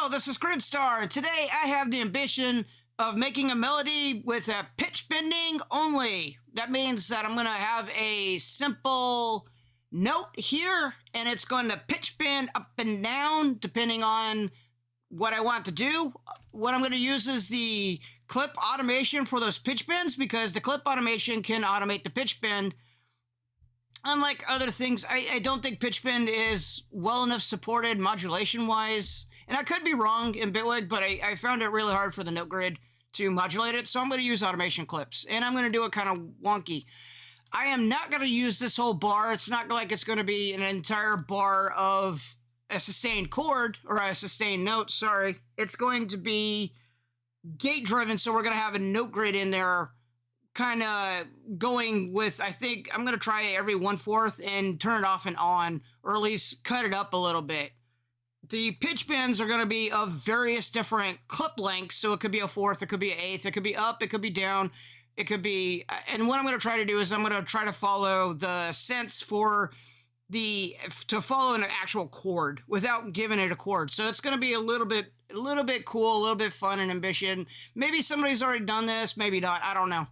Hello, this is Gridstar. Today I have the ambition of making a melody with a pitch bending only. That means that I'm going to have a simple note here and it's going to pitch bend up and down depending on what I want to do. What I'm going to use is the clip automation for those pitch bends because the clip automation can automate the pitch bend. Unlike other things, I don't think pitch bend is well enough supported modulation-wise. And I could be wrong in Bitwig, but I found it really hard for the note grid to modulate it. So I'm going to use automation clips. And I'm going to do it kind of wonky. I am not going to use this whole bar. It's not like it's going to be an entire bar of a sustained chord, or a sustained note, sorry. It's going to be gate-driven, so we're going to have a note grid in there kind of going with, I think I'm going to try every 1/4 and turn it off and on, or at least cut it up a little bit. The pitch bends are going to be of various different clip lengths, so it could be a 1/4, it could be an 1/8, it could be up, it could be down, it could be, and what I'm going to try to do is I'm going to try to follow the sense for to follow an actual chord without giving it a chord. So it's going to be a little bit cool, a little bit fun and ambition. Maybe somebody's already done this, maybe not, I don't know.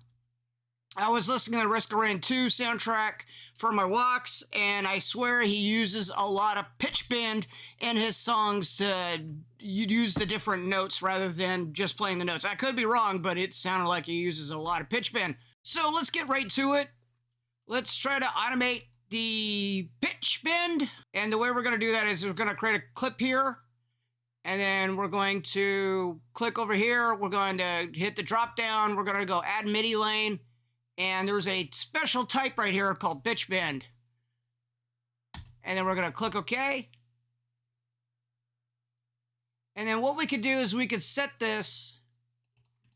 I was listening to Risk of Rain 2 soundtrack for my walks, and I swear he uses a lot of pitch bend in his songs to use the different notes rather than just playing the notes. I could be wrong, but it sounded like he uses a lot of pitch bend. So let's get right to it. Let's try to automate the pitch bend. And the way we're going to do that is we're going to create a clip here. And then we're going to click over here. We're going to hit the drop down. We're going to go add MIDI lane. And there's a special type right here called pitch bend. And then we're going to click OK. And then what we could do is we could set this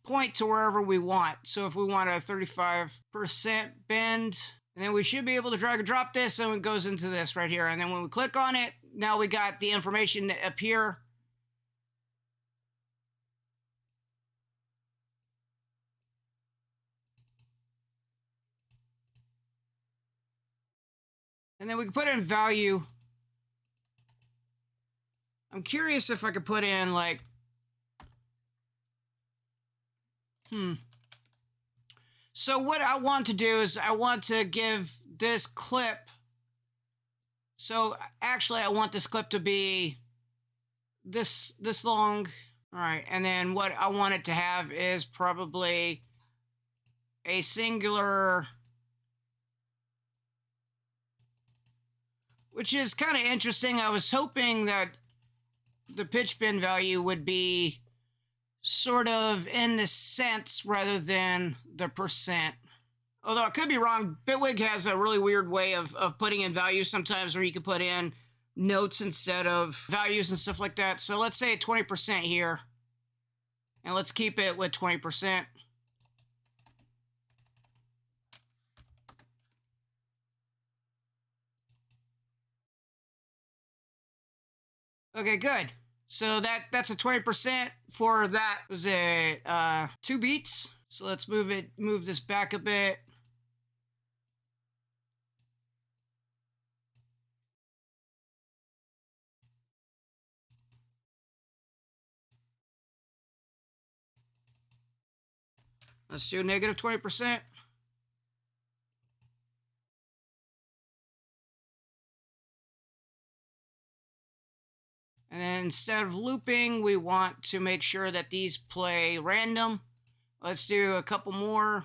point to wherever we want. So if we want a 35% bend, and then we should be able to drag and drop this, and it goes into this right here. And then when we click on it, now we got the information up here. And then we can put in value. I'm curious if I could put in like, So what I want to do is I want to give this clip. So actually I want this clip to be this long. All right. And then what I want it to have is probably a singular, which is kind of interesting. I was hoping that the pitch bend value would be sort of in the cents rather than the percent. Although I could be wrong. Bitwig has a really weird way of putting in values sometimes where you can put in notes instead of values and stuff like that. So let's say 20% here. And let's keep it with 20%. Okay, good. So that's a 20% for that. Was it 2 beats? So let's move this back a bit. Let's do negative 20%. And then instead of looping, we want to make sure that these play random. Let's do a couple more.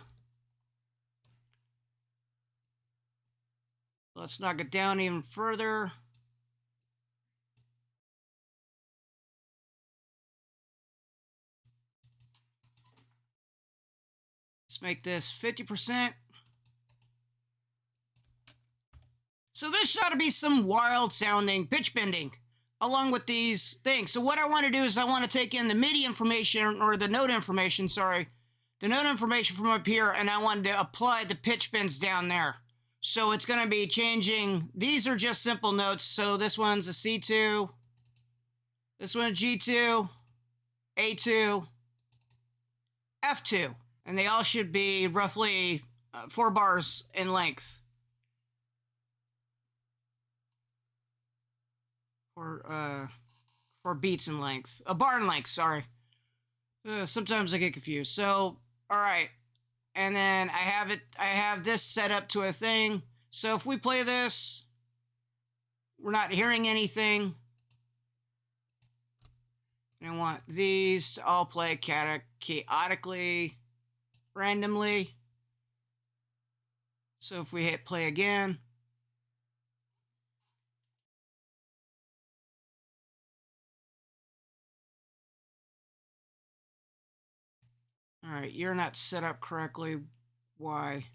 Let's knock it down even further. Let's make this 50%. So this ought to be some wild sounding pitch bending along with these things. So what I want to do is I want to take in the MIDI information, or the note information, sorry. The note information from up here, and I want to apply the pitch bends down there. So it's going to be changing. These are just simple notes. So this one's a C2. This one a G2. A2. F2. And they all should be roughly 4 bars in length. Or beats in length. A bar in length, sorry. Sometimes I get confused. So, all right. And then I have this set up to a thing. So if we play this, we're not hearing anything. And I want these to all play chaotically, randomly. So if we hit play again, all right, you're not set up correctly. Why?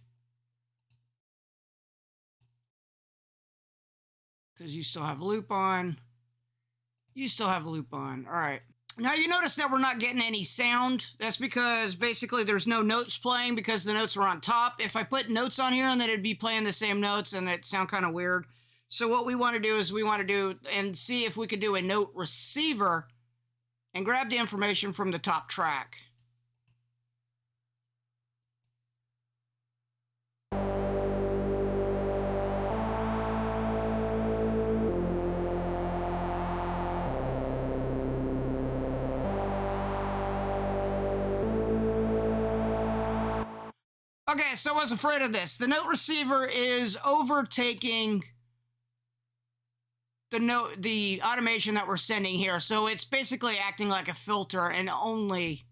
Because you still have a loop on. You still have a loop on. All right. Now you notice that we're not getting any sound. That's because basically there's no notes playing because the notes are on top. If I put notes on here, and then it'd be playing the same notes and it'd sound kind of weird. So what we want to do is we want to do and see if we could do a note receiver and grab the information from the top track. Okay, so I was afraid of this. The note receiver is overtaking the automation that we're sending here. So it's basically acting like a filter and only...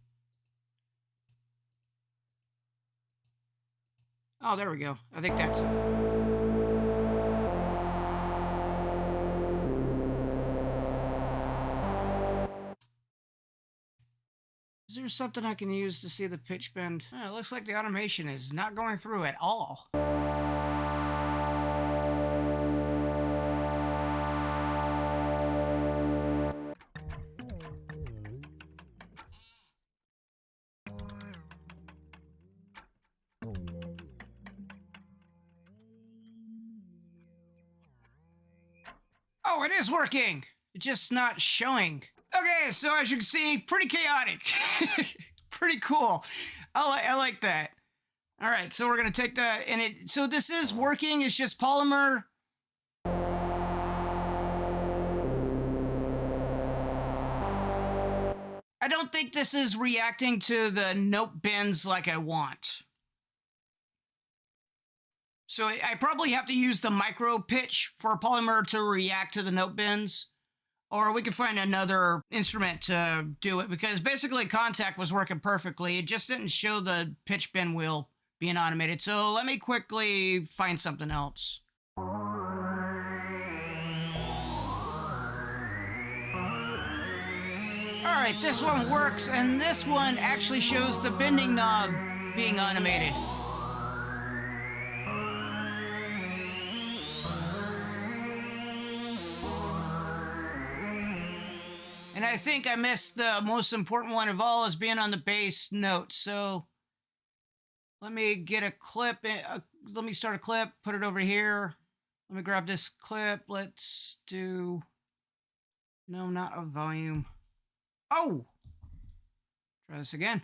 Oh, there we go. I think that's it. Is there something I can use to see the pitch bend? Oh, it looks like the automation is not going through at all. Oh, it is working! It's just not showing. Okay, so as you can see, pretty chaotic. Pretty cool. I like that. All right, so we're gonna take that, and so this is working, it's just polymer. I don't think this is reacting to the note bends like I want. So I probably have to use the micro pitch for polymer to react to the note bends. Or we could find another instrument to do it, because basically Contact was working perfectly. It just didn't show the pitch bend wheel being automated. So let me quickly find something else. All right, this one works, and this one actually shows the bending knob being automated. And I think I missed the most important one of all, is being on the bass note. So let me get a clip. Let me start a clip, put it over here. Let me grab this clip. Let's do, no, not a volume. Oh, try this again.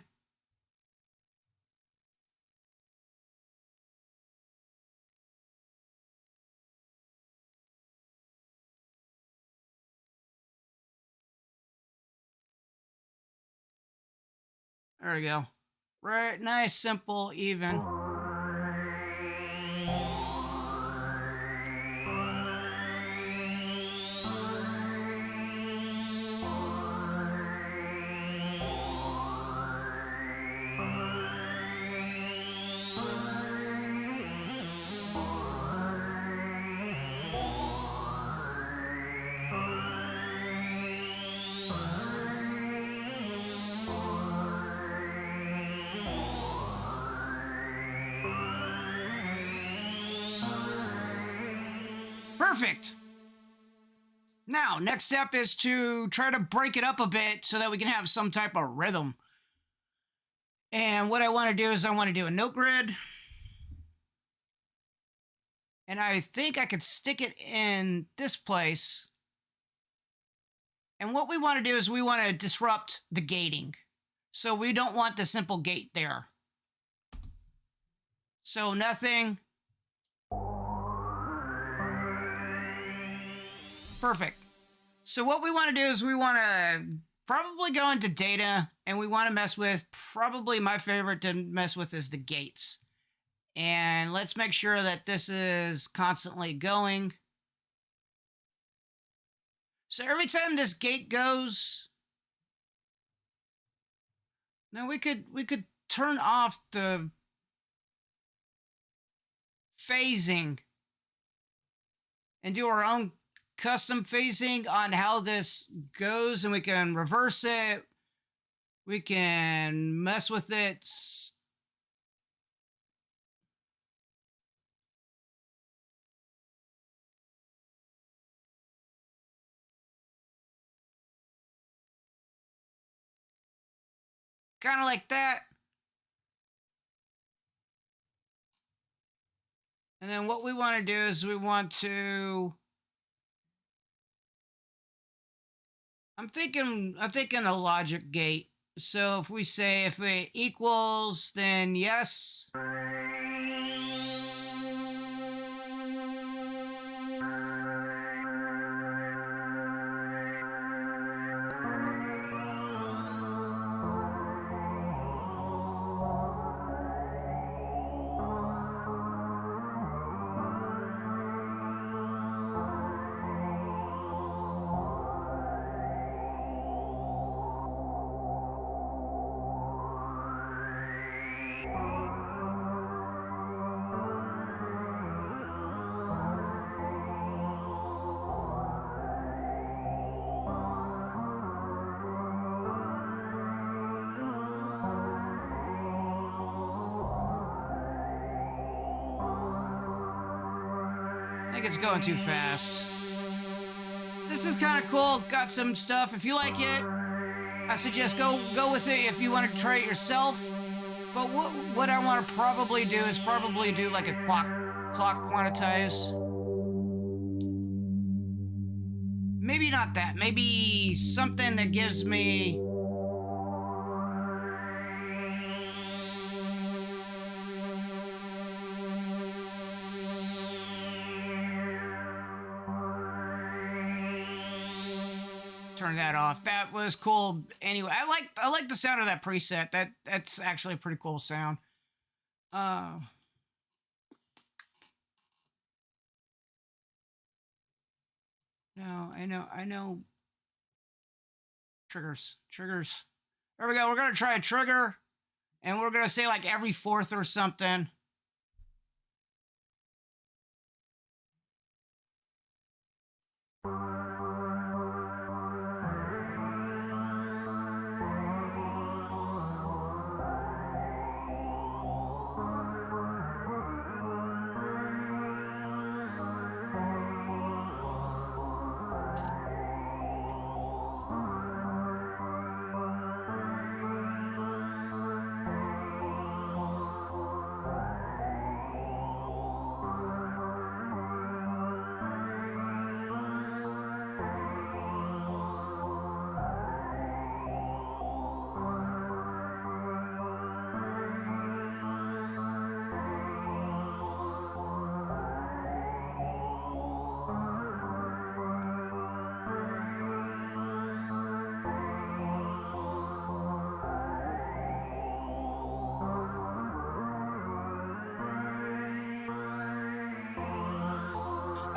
There we go. Right, nice, simple, even. Perfect. Now, next step is to try to break it up a bit so that we can have some type of rhythm. And what I want to do is I want to do a note grid. And I think I could stick it in this place. And what we want to do is we want to disrupt the gating. So we don't want the simple gate there. So nothing. Perfect. So what we want to do is we want to probably go into data, and we want to mess with, probably my favorite to mess with is the gates. And let's make sure that this is constantly going. So every time this gate goes, now we could turn off the phasing and do our own custom phasing on how this goes, and we can reverse it. We can mess with it. Kind of like that. And then what we want to do is we want to, I'm thinking a logic gate. So if we say if it equals, then yes. I think it's going too fast. This is kind of cool. Got some stuff. If you like it, I suggest go with it if you want to try it yourself. But what I want to probably do is probably do like a clock quantize. Maybe not that. Maybe something that gives me. Turn that off. That was cool. Anyway, I like the sound of that preset. That's actually a pretty cool sound. No, I know. Triggers. There we go. We're gonna try a trigger, and we're gonna say like every fourth or something.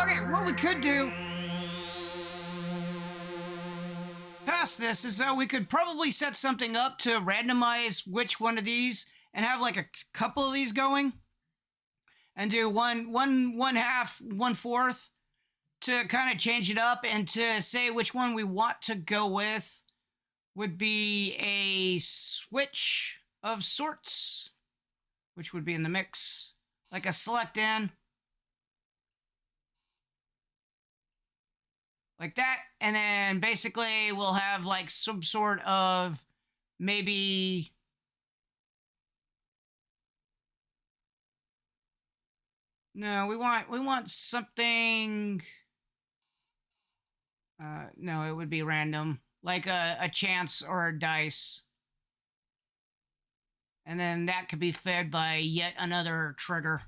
Okay, what we could do past this is we could probably set something up to randomize which one of these and have like a couple of these going and do one half, one fourth to kind of change it up and to say which one we want to go with would be a switch of sorts, which would be in the mix, like a select in. Like that, and then basically we'll have like some sort of maybe no, we want something. No, it would be random, like a chance or a dice, and then that could be fed by yet another trigger.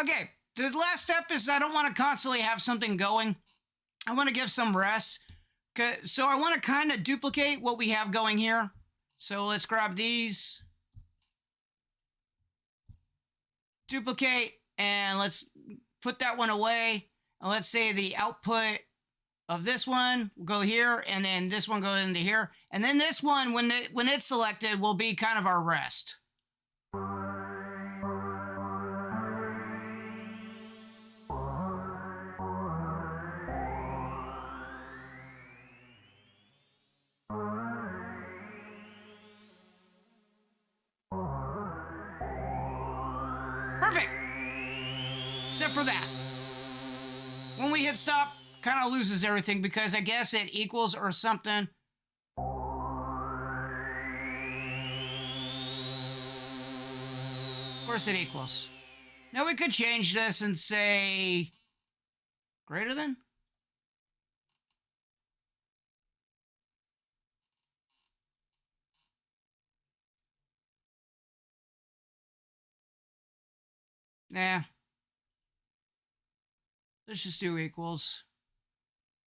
Okay, the last step is I don't want to constantly have something going. I want to give some rest. So I want to kind of duplicate what we have going here. So let's grab these, duplicate, and let's put that one away. And let's say the output of this one will go here, and then this one goes into here. And then this one, when it's selected, will be kind of our rest. Perfect! Except for that. When we hit stop, kind of loses everything because I guess it equals or something. Of course it equals. Now we could change this and say greater than. Nah. Let's just do equals.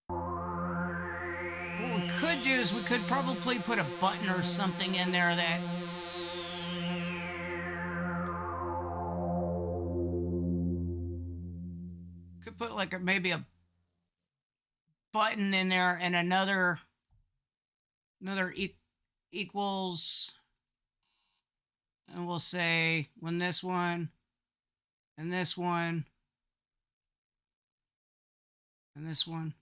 What we could do is we could probably put a button or something in there that... Could put like maybe a button in there and another equals, and we'll say when this one and this one and this one.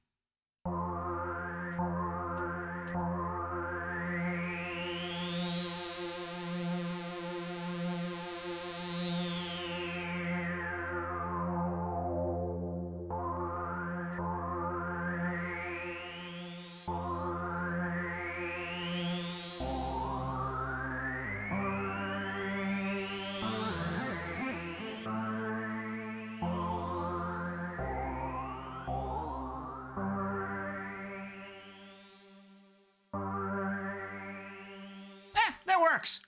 That works.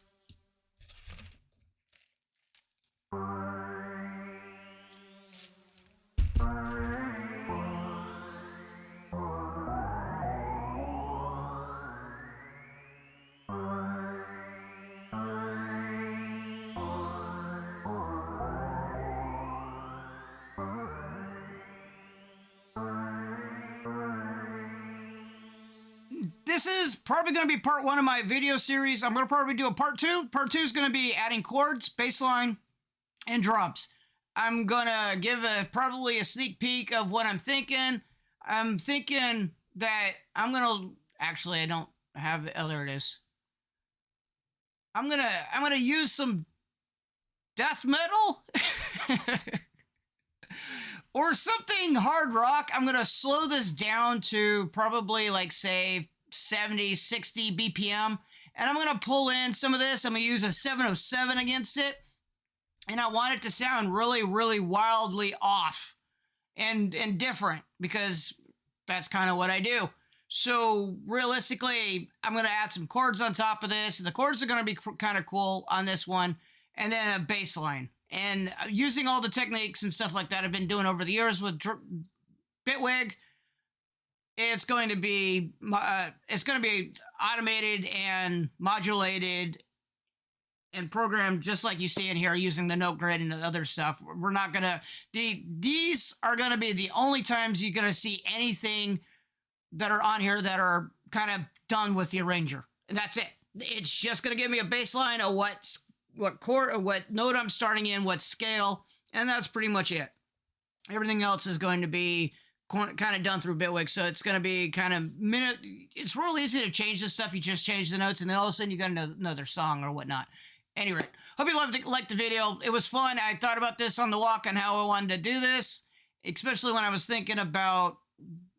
This is probably going to be part 1 of my video series. I'm going to probably do a part 2. Part 2 is going to be adding chords, bass line, and drums. I'm going to give probably a sneak peek of what I'm thinking. I'm thinking that I'm going to... Actually, I don't have... Oh, there it is. I'm gonna use some death metal or something hard rock. I'm gonna slow this down to probably like say 70, 60 BPM. And I'm gonna pull in some of this. I'm gonna use a 707 against it. And I want it to sound really, really wildly off and different because that's kind of what I do. So realistically, I'm going to add some chords on top of this. The chords are going to be kind of cool on this one. And then a bass line. And using all the techniques and stuff like that I've been doing over the years with Bitwig, it's going to be automated and modulated and programmed just like you see in here using the note grid and the other stuff. We're not going to... These are going to be the only times you're going to see anything that are on here that are kind of done with the arranger. And that's it. It's just going to give me a bass line of what chord or what note I'm starting in, what scale, and that's pretty much it. Everything else is going to be kind of done through Bitwig, so it's going to be kind of it's real easy to change this stuff. You just change the notes, and then all of a sudden you got another song or whatnot. Anyway, hope you liked the video. It was fun. I thought about this on the walk on how I wanted to do this, especially when I was thinking about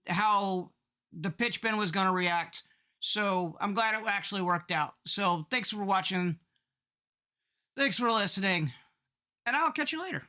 how the pitch bend was going to react. So I'm glad it actually worked out. So thanks for watching. Thanks for listening. And I'll catch you later.